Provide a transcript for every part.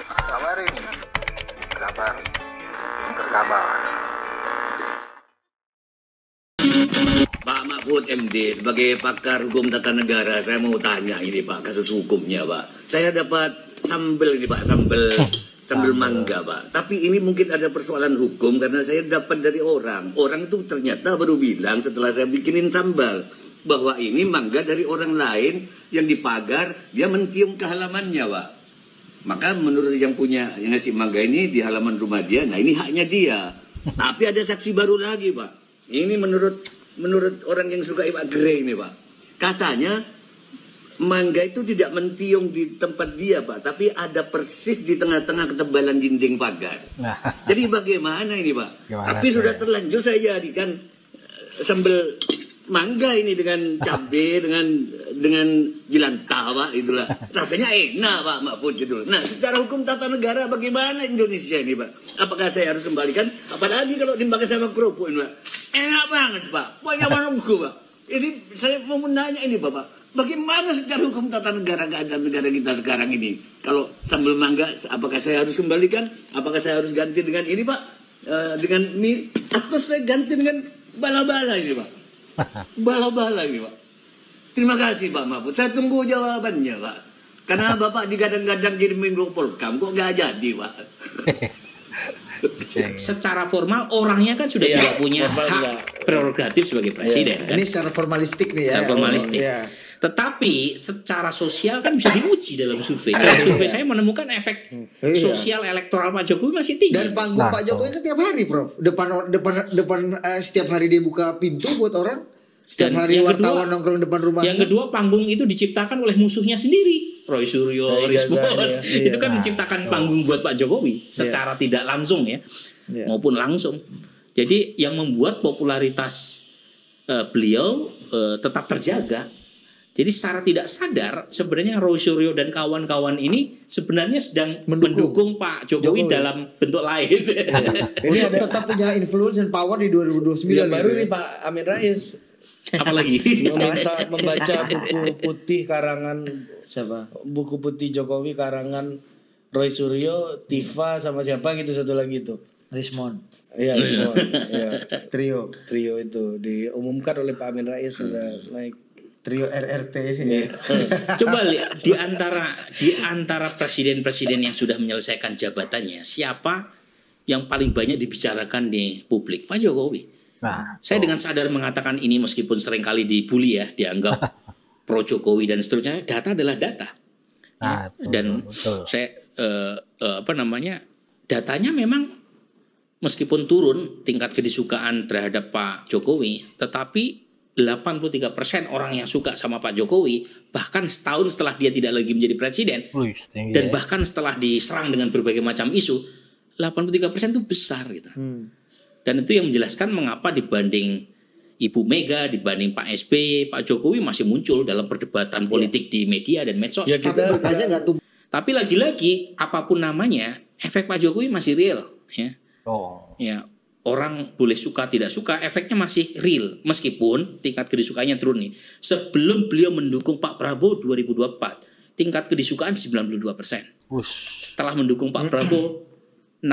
Kabar ini, kabar terkabar. Pak Mahfud MD, sebagai pakar hukum tata negara, saya mau tanya ini Pak, kasus hukumnya Pak. Saya dapat sambel ini Pak, sambel mangga Pak. Tapi ini mungkin ada persoalan hukum karena saya dapat dari orang. Orang itu ternyata baru bilang setelah saya bikinin sambal bahwa ini mangga dari orang lain yang dipagar, dia mencium ke halamannya Pak. Maka menurut yang ngasih mangga ini di halaman rumah dia, nah ini haknya dia. Tapi ada saksi baru lagi Pak. Ini menurut orang yang suka Pak Grey ini Pak, katanya mangga itu tidak mentiung di tempat dia Pak, tapi ada persis di tengah-tengah ketebalan dinding pagar. Jadi bagaimana ini Pak? Tapi sudah terlanjur saya jadikan sambal mangga ini dengan cabai, dengan jelantah Pak, itulah rasanya enak Pak Mahfud gitu. Nah secara hukum tata negara bagaimana Indonesia ini Pak? Apakah saya harus kembalikan? Apalagi kalau dimakan sama kerupuk ini Pak, enak banget Pak, banyak menunggu Pak. Ini saya mau menanya ini Bapak, bagaimana secara hukum tata negara keadaan negara kita sekarang ini? Kalau sambal mangga, apakah saya harus kembalikan? Apakah saya harus ganti dengan ini Pak, dengan mie, atau saya ganti dengan bala-bala ini Pak? Bala-bala ini Pak. Terima kasih Pak Mahfud, saya tunggu jawabannya Pak. Karena Bapak digadang-gadang jadi Menko Polkam, kok gak jadi Pak? Secara formal orangnya kan sudah tidak punya hak prerogatif sebagai presiden. Kan? Ini secara formalistik nih ya. Secara formalistik. Tetapi secara sosial kan bisa diuji dalam survei. Dalam survei saya menemukan efek sosial elektoral Pak Jokowi masih tinggi. Dan panggung Pak Jokowi setiap hari, Prof. Depan setiap hari dia buka pintu buat orang. Setiap hari wartawan nongkrong depan rumahnya. Yang kedua, panggung itu diciptakan oleh musuhnya sendiri. Roy Suryo, Rismon. Itu kan menciptakan panggung buat Pak Jokowi secara tidak langsung ya, maupun langsung. Jadi yang membuat popularitas beliau tetap terjaga. Jadi secara tidak sadar sebenarnya Roy Suryo dan kawan-kawan ini sebenarnya sedang mendukung Pak Jokowi dalam bentuk lain. Ini tetap punya influence dan power di 2029. Yang baru ini Pak Amin Rais. Apalagi meminta membaca buku putih karangan siapa? Buku putih Jokowi karangan Roy Suryo, Tifa sama siapa gitu, satu lagi itu. Rismon. Iya, Rismon. Ya. Trio itu diumumkan oleh Pak Amin Rais sudah naik. Trio RRT ini. Coba lihat di antara presiden-presiden yang sudah menyelesaikan jabatannya, siapa yang paling banyak dibicarakan di publik? Pak Jokowi. Nah, saya dengan sadar mengatakan ini meskipun seringkali dibully ya, dianggap pro Jokowi dan seterusnya. Data adalah data. Dan saya datanya memang meskipun turun tingkat kedisukaan terhadap Pak Jokowi, tetapi 83% orang yang suka sama Pak Jokowi bahkan setahun setelah dia tidak lagi menjadi presiden dan bahkan setelah diserang dengan berbagai macam isu, 83% itu besar gitu. Dan itu yang menjelaskan mengapa dibanding Ibu Mega, dibanding Pak SBY, Pak Jokowi masih muncul dalam perdebatan politik di media dan medsos. Ya, tapi lagi-lagi apapun namanya, efek Pak Jokowi masih real ya. Ya. Orang boleh suka tidak suka, efeknya masih real. Meskipun tingkat kedisukaannya turun nih. Sebelum beliau mendukung Pak Prabowo 2024, tingkat kedisukaan 92%. Setelah mendukung Pak Prabowo 7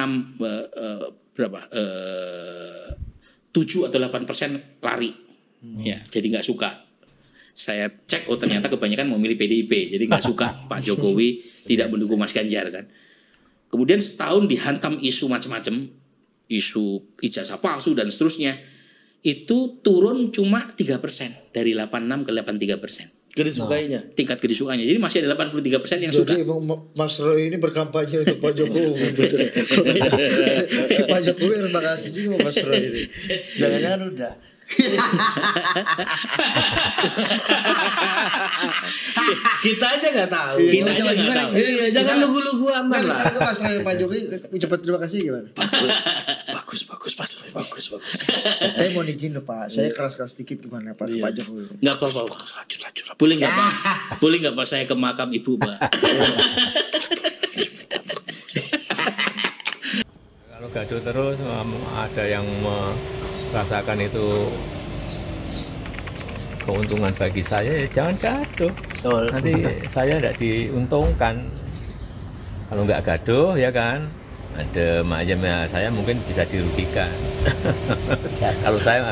atau 8% lari. Ya, jadi nggak suka. Saya cek, ternyata kebanyakan memilih PDIP. Jadi nggak suka Pak Jokowi, tidak mendukung Mas Ganjar kan. Kemudian setahun dihantam isu macam-macam, isu ijazah palsu dan seterusnya, itu turun cuma 3%, dari 86 ke 83%. Kedisukainya. Tingkat kedisukaannya. Jadi masih ada 83% yang suka. Jadi Mas Roy ini berkampanye untuk Pak Jokowi. Pak Jokowi terima kasih juga Mas Roy ini. Jangan-jangan udah. Kita aja nggak tahu. Kita aja nggak tahu. Jangan lugu-lugu amat lah. Mas Roy Pak Jokowi ucapan terima kasih gimana? Bagus Mas Roy, bagus. Saya mau izin loh Pak, saya keras-keras sedikit gimana Pak Pak Jokowi? Nggak apa-apa. Boleh nggak Pak? Boleh nggak Pak saya ke makam Ibu Pak? Kalau gaduh terus ada yang merasakan itu keuntungan bagi saya, ya jangan gaduh. Nanti saya tidak diuntungkan. Kalau nggak gaduh ya kan, ada ayamnya saya mungkin bisa dirugikan.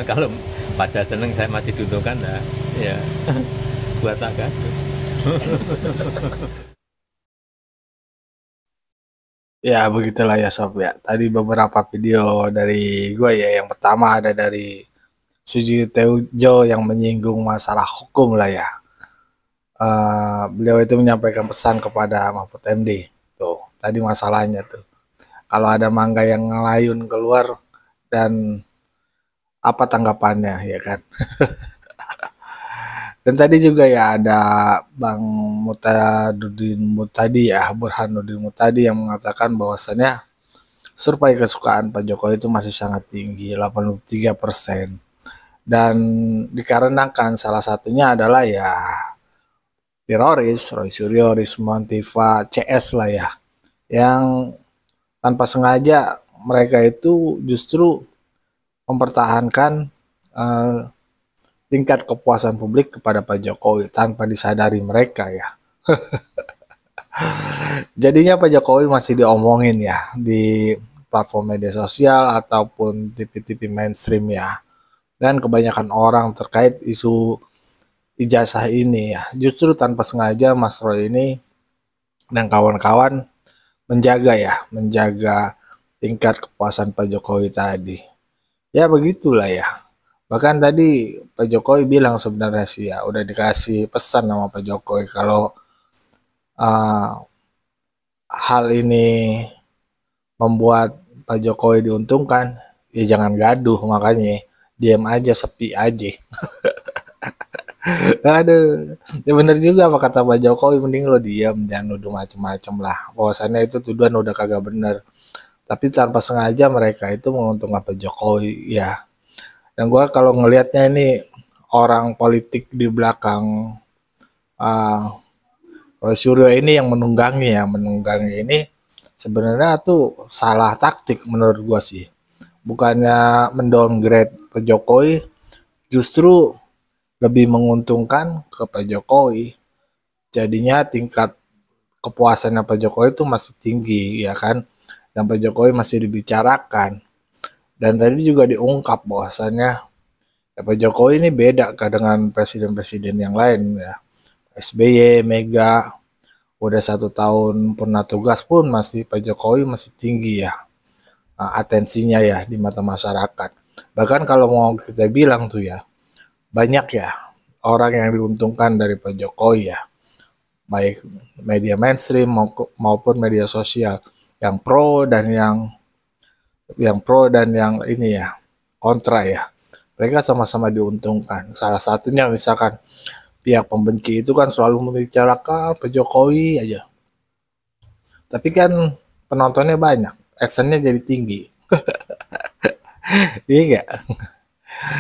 Kalau pada seneng saya masih diuntungkan, nah, ya buat tak gaduh. Ya begitulah ya sob ya. Tadi beberapa video dari gue ya. Yang pertama ada dari Suji Tejo yang menyinggung masalah hukum lah ya. Beliau itu menyampaikan pesan kepada Mahfud MD. Tuh, tadi masalahnya tuh. Kalau ada mangga yang ngelayun keluar dan apa tanggapannya ya kan. Dan tadi juga ya ada Bang Mutadudin Mutadi ya, Burhanuddin Mutadi yang mengatakan bahwasannya survei kesukaan Pak Jokowi itu masih sangat tinggi, 83%. Dan dikarenakan salah satunya adalah ya teroris, Roy Suryo, Risma, Tifa, CS lah ya, yang tanpa sengaja mereka itu justru mempertahankan tingkat kepuasan publik kepada Pak Jokowi tanpa disadari mereka ya. Jadinya Pak Jokowi masih diomongin ya di platform media sosial ataupun TV-TV mainstream ya. Dan kebanyakan orang terkait isu ijazah ini ya. Justru tanpa sengaja Mas Roy ini dan kawan-kawan menjaga tingkat kepuasan Pak Jokowi tadi. Ya begitulah ya. Bahkan tadi Pak Jokowi bilang sebenarnya sih ya udah dikasih pesan sama Pak Jokowi kalau hal ini membuat Pak Jokowi diuntungkan, ya jangan gaduh, makanya diam aja, sepi aja. Aduh, ya bener juga apa kata Pak Jokowi, mending lo diam, jangan nuduh macem-macem lah. Bahwasannya itu tuduhan udah kagak bener. Tapi tanpa sengaja mereka itu menguntungkan Pak Jokowi ya. Dan gue kalau ngelihatnya ini orang politik di belakang Roy Suryo ini yang menunggangi ini sebenarnya tuh salah taktik menurut gue sih. Bukannya mendowngrade Pak Jokowi, justru lebih menguntungkan ke Pak Jokowi. Jadinya tingkat kepuasannya Pak Jokowi itu masih tinggi ya kan. Dan Pak Jokowi masih dibicarakan. Dan tadi juga diungkap bahwasannya ya Pak Jokowi ini beda dengan presiden-presiden yang lain ya. SBY, Mega, udah 1 tahun pernah tugas pun masih Pak Jokowi masih tinggi ya atensinya ya di mata masyarakat. Bahkan kalau mau kita bilang tuh ya, banyak ya orang yang diuntungkan dari Pak Jokowi ya. Baik media mainstream maupun media sosial yang pro dan yang ini ya kontra ya, mereka sama-sama diuntungkan. Salah satunya misalkan pihak pembenci itu kan selalu membicarakan Pak Jokowi aja, tapi kan penontonnya banyak, actionnya jadi tinggi. Iya gak?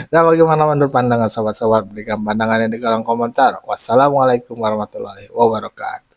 Nah bagaimana menurut pandangan sobat-sobat? Berikan pandangannya di kolom komentar. Wassalamualaikum warahmatullahi wabarakatuh.